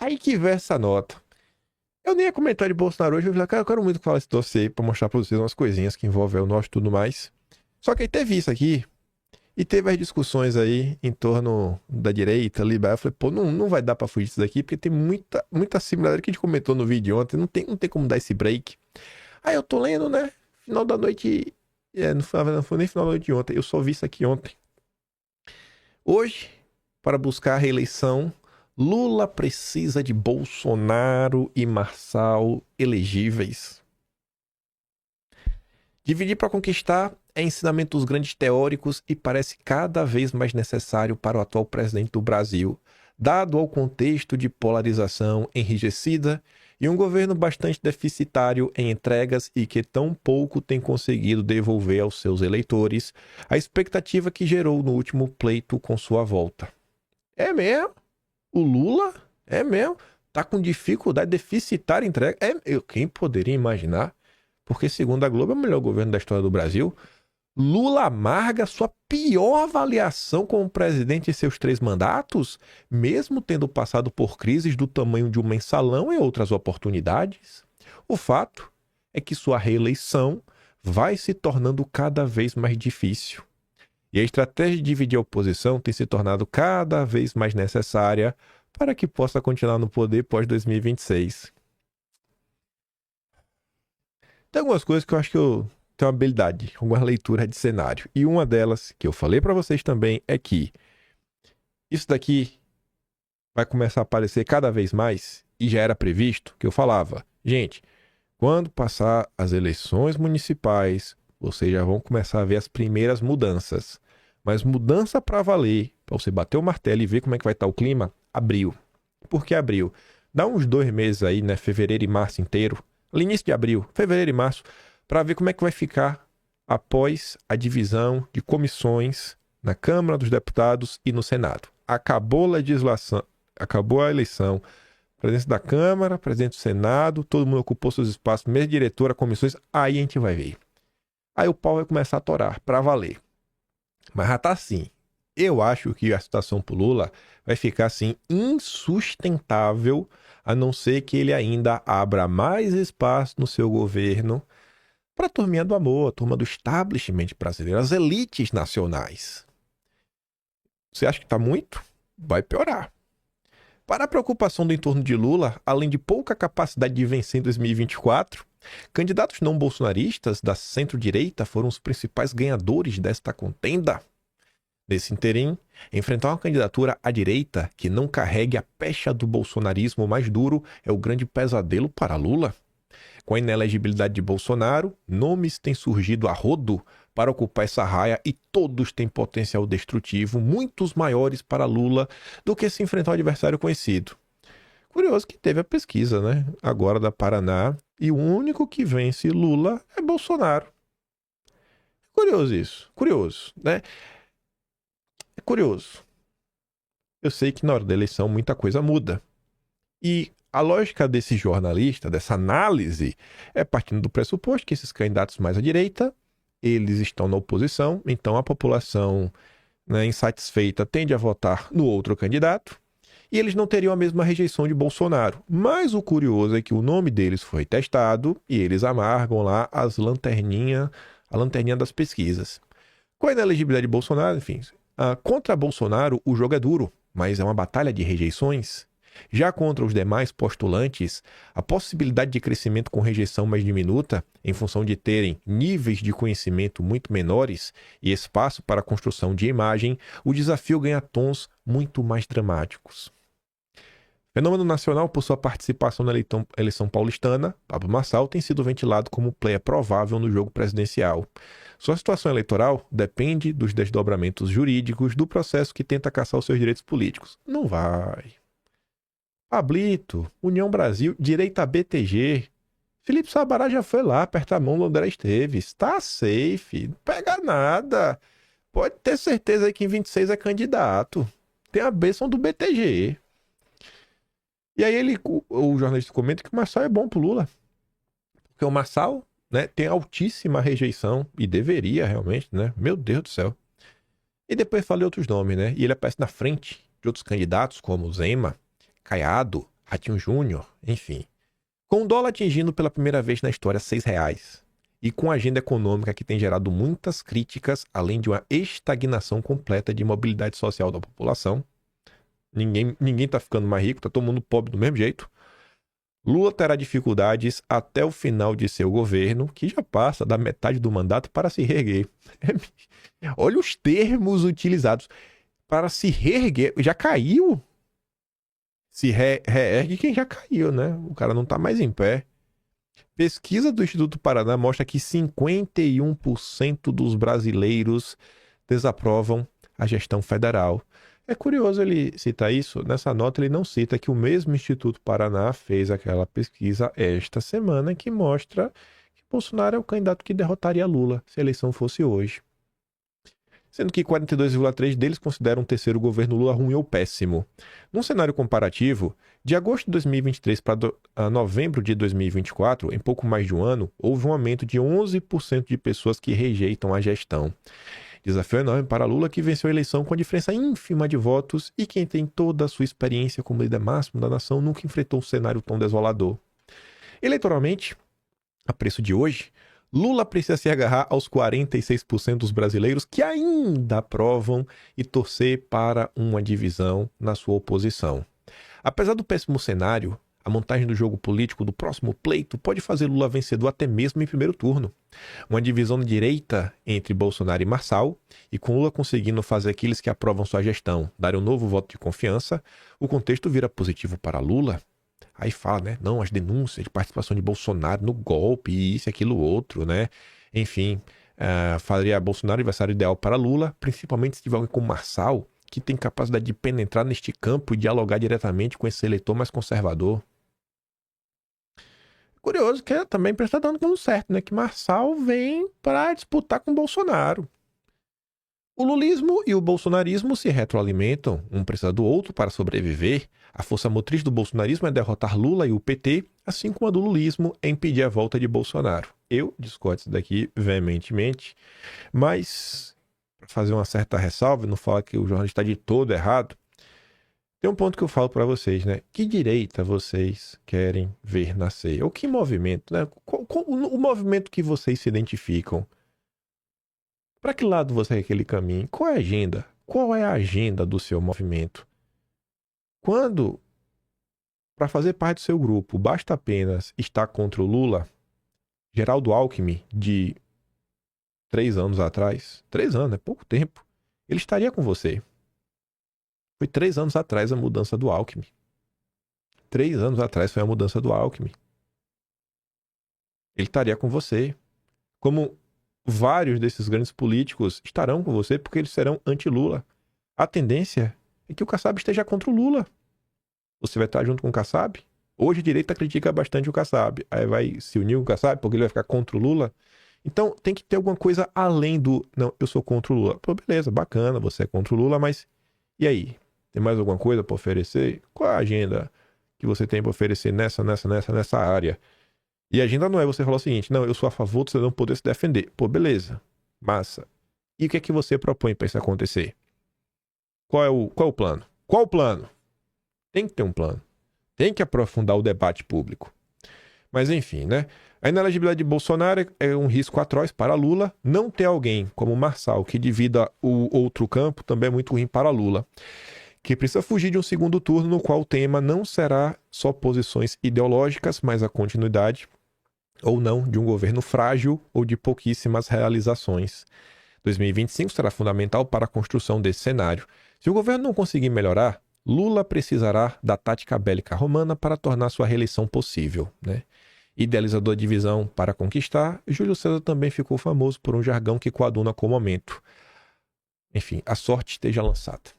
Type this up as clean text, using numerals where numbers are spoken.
Aí que veio essa nota. Eu nem ia comentar de Bolsonaro hoje, eu falei, cara, eu quero muito falar esse dossiê aí pra mostrar pra vocês umas coisinhas que envolvem o nosso e tudo mais. Só que aí teve isso aqui, e teve as discussões aí em torno da direita, liberal. Eu falei, pô, não vai dar pra fugir disso daqui, porque tem muita similaridade que a gente comentou no vídeo ontem, não tem como dar esse break. Aí eu tô lendo, né? Final da noite. Não foi nem final da noite de ontem, eu só vi isso aqui ontem. Hoje, para buscar a reeleição, Lula precisa de Bolsonaro e Marçal elegíveis. Dividir para conquistar é ensinamento dos grandes teóricos e parece cada vez mais necessário para o atual presidente do Brasil, dado ao contexto de polarização enrijecida e um governo bastante deficitário em entregas e que tão pouco tem conseguido devolver aos seus eleitores a expectativa que gerou no último pleito com sua volta. É mesmo? O Lula? É mesmo? Tá com dificuldade deficitária em entrega? Quem poderia imaginar? Porque, segundo a Globo, é o melhor governo da história do Brasil. Lula amarga sua pior avaliação como presidente em seus 3 mandatos, mesmo tendo passado por crises do tamanho de um mensalão e outras oportunidades. O fato é que sua reeleição vai se tornando cada vez mais difícil. E a estratégia de dividir a oposição tem se tornado cada vez mais necessária para que possa continuar no poder pós-2026. Tem algumas coisas que eu acho que eu tenho uma habilidade, alguma leitura de cenário. E uma delas, que eu falei para vocês também, é que isso daqui vai começar a aparecer cada vez mais, e já era previsto, que eu falava, gente, quando passar as eleições municipais, vocês já vão começar a ver as primeiras mudanças. Mas mudança para valer, para você bater o martelo e ver como é que vai estar o clima, abril. Por que abril? Dá uns 2 meses aí, né? Fevereiro e março inteiro. Ali início de abril, fevereiro e março, para ver como é que vai ficar após a divisão de comissões na Câmara dos Deputados e no Senado. Acabou a legislação, acabou a eleição, presidente da Câmara, presidente do Senado, todo mundo ocupou seus espaços, mesa diretora, comissões, aí a gente vai ver. Aí o pau vai começar a torar, para valer. Mas já tá assim. Eu acho que a situação pro Lula vai ficar assim insustentável, a não ser que ele ainda abra mais espaço no seu governo para a turminha do amor, a turma do establishment brasileiro, as elites nacionais. Você acha que tá muito? Vai piorar. Para a preocupação do entorno de Lula, além de pouca capacidade de vencer em 2024, candidatos não bolsonaristas da centro-direita foram os principais ganhadores desta contenda. Nesse interim, enfrentar uma candidatura à direita que não carregue a pecha do bolsonarismo mais duro é o grande pesadelo para Lula. Com a inelegibilidade de Bolsonaro, nomes têm surgido a rodo para ocupar essa raia e todos têm potencial destrutivo, muitos maiores para Lula do que se enfrentar um adversário conhecido. Curioso que teve a pesquisa, né? Agora da Paraná, e o único que vence Lula é Bolsonaro. Curioso isso, curioso, né? É curioso. Eu sei que na hora da eleição muita coisa muda. E a lógica desse jornalista, dessa análise, é partindo do pressuposto que esses candidatos mais à direita, eles estão na oposição, então a população, né, insatisfeita tende a votar no outro candidato, e eles não teriam a mesma rejeição de Bolsonaro. Mas o curioso é que o nome deles foi testado e eles amargam lá a lanterninha das pesquisas. Com a inelegibilidade de Bolsonaro, enfim, contra Bolsonaro o jogo é duro, mas é uma batalha de rejeições. Já contra os demais postulantes, a possibilidade de crescimento com rejeição mais diminuta, em função de terem níveis de conhecimento muito menores e espaço para a construção de imagem, o desafio ganha tons muito mais dramáticos. Fenômeno nacional, por sua participação na eleição paulistana, Pablo Marçal tem sido ventilado como player provável no jogo presidencial. Sua situação eleitoral depende dos desdobramentos jurídicos do processo que tenta caçar os seus direitos políticos. Não vai. Pablito, União Brasil, direita BTG. Felipe Sabará já foi lá, aperta a mão do André Esteves. Tá safe, não pega nada. Pode ter certeza aí que em 26 é candidato. Tem a bênção do BTG. E aí o jornalista comenta que o Marçal é bom pro Lula. Porque o Marçal, né, tem altíssima rejeição, e deveria realmente, né? Meu Deus do céu. E depois falei outros nomes, né? E ele aparece na frente de outros candidatos, como Zema, Caiado, Ratinho Júnior, enfim. Com o dólar atingindo pela primeira vez na história R$ 6, e com a agenda econômica que tem gerado muitas críticas, além de uma estagnação completa de mobilidade social da população, ninguém tá ficando mais rico, tá todo mundo pobre do mesmo jeito, Lula terá dificuldades até o final de seu governo, que já passa da metade do mandato, para se reerguer. Olha os termos utilizados. Para se reerguer, já caiu? Se reergue quem já caiu, né? O cara não tá mais em pé. Pesquisa do Instituto Paraná mostra que 51% dos brasileiros desaprovam a gestão federal. É curioso ele citar isso. Nessa nota ele não cita que o mesmo Instituto Paraná fez aquela pesquisa esta semana que mostra que Bolsonaro é o candidato que derrotaria Lula se a eleição fosse hoje. Sendo que 42,3% deles consideram o terceiro governo Lula ruim ou péssimo. Num cenário comparativo, de agosto de 2023 para novembro de 2024, em pouco mais de um ano, houve um aumento de 11% de pessoas que rejeitam a gestão. Desafio enorme para Lula, que venceu a eleição com a diferença ínfima de votos e quem tem toda a sua experiência como líder máximo da nação nunca enfrentou um cenário tão desolador. Eleitoralmente, a preço de hoje, Lula precisa se agarrar aos 46% dos brasileiros que ainda aprovam e torcer para uma divisão na sua oposição. Apesar do péssimo cenário, a montagem do jogo político do próximo pleito pode fazer Lula vencedor até mesmo em primeiro turno. Uma divisão de direita entre Bolsonaro e Marçal, e com Lula conseguindo fazer aqueles que aprovam sua gestão darem um novo voto de confiança, o contexto vira positivo para Lula. Aí fala, né? Não, as denúncias de participação de Bolsonaro no golpe, isso, aquilo, outro, né? Enfim, faria Bolsonaro adversário ideal para Lula, principalmente se tiver alguém como Marçal, que tem capacidade de penetrar neste campo e dialogar diretamente com esse eleitor mais conservador. Curioso que também está dando tudo certo, né? Que Marçal vem para disputar com Bolsonaro. O lulismo e o bolsonarismo se retroalimentam, um precisa do outro para sobreviver. A força motriz do bolsonarismo é derrotar Lula e o PT, assim como a do lulismo é impedir a volta de Bolsonaro. Eu discordo disso daqui veementemente, mas para fazer uma certa ressalva, não falar que o jornalista está de todo errado, tem um ponto que eu falo para vocês, né? Que direita vocês querem ver nascer? Ou que movimento, né? O movimento que vocês se identificam? Para que lado você quer aquele caminho? Qual é a agenda? Qual é a agenda do seu movimento? Quando, para fazer parte do seu grupo, basta apenas estar contra o Lula, Geraldo Alckmin, de 3 anos atrás, 3 anos, é pouco tempo, ele estaria com você. Foi 3 anos atrás a mudança do Alckmin. 3 anos atrás foi a mudança do Alckmin. Ele estaria com você. Como vários desses grandes políticos estarão com você porque eles serão anti-Lula. A tendência é que o Kassab esteja contra o Lula. Você vai estar junto com o Kassab? Hoje a direita critica bastante o Kassab. Aí vai se unir com o Kassab porque ele vai ficar contra o Lula. Então tem que ter alguma coisa além do... Não, eu sou contra o Lula. Pô, beleza, bacana, você é contra o Lula, mas... E aí? Tem mais alguma coisa para oferecer? Qual é a agenda que você tem para oferecer nessa área? E a agenda não é você falar o seguinte, não, eu sou a favor do cidadão poder se defender. Pô, beleza, massa. E o que é que você propõe para isso acontecer? Qual é o plano? Qual o plano? Tem que ter um plano. Tem que aprofundar o debate público. Mas enfim, né? A inelegibilidade de Bolsonaro é um risco atroz para Lula. Não ter alguém como Marçal que divida o outro campo também é muito ruim para Lula, que precisa fugir de um segundo turno no qual o tema não será só posições ideológicas, mas a continuidade ou não de um governo frágil ou de pouquíssimas realizações. 2025 será fundamental para a construção desse cenário. Se o governo não conseguir melhorar, Lula precisará da tática bélica romana para tornar sua reeleição possível, né? Idealizador de divisão para conquistar, Júlio César também ficou famoso por um jargão que coaduna com o momento. Enfim, a sorte esteja lançada.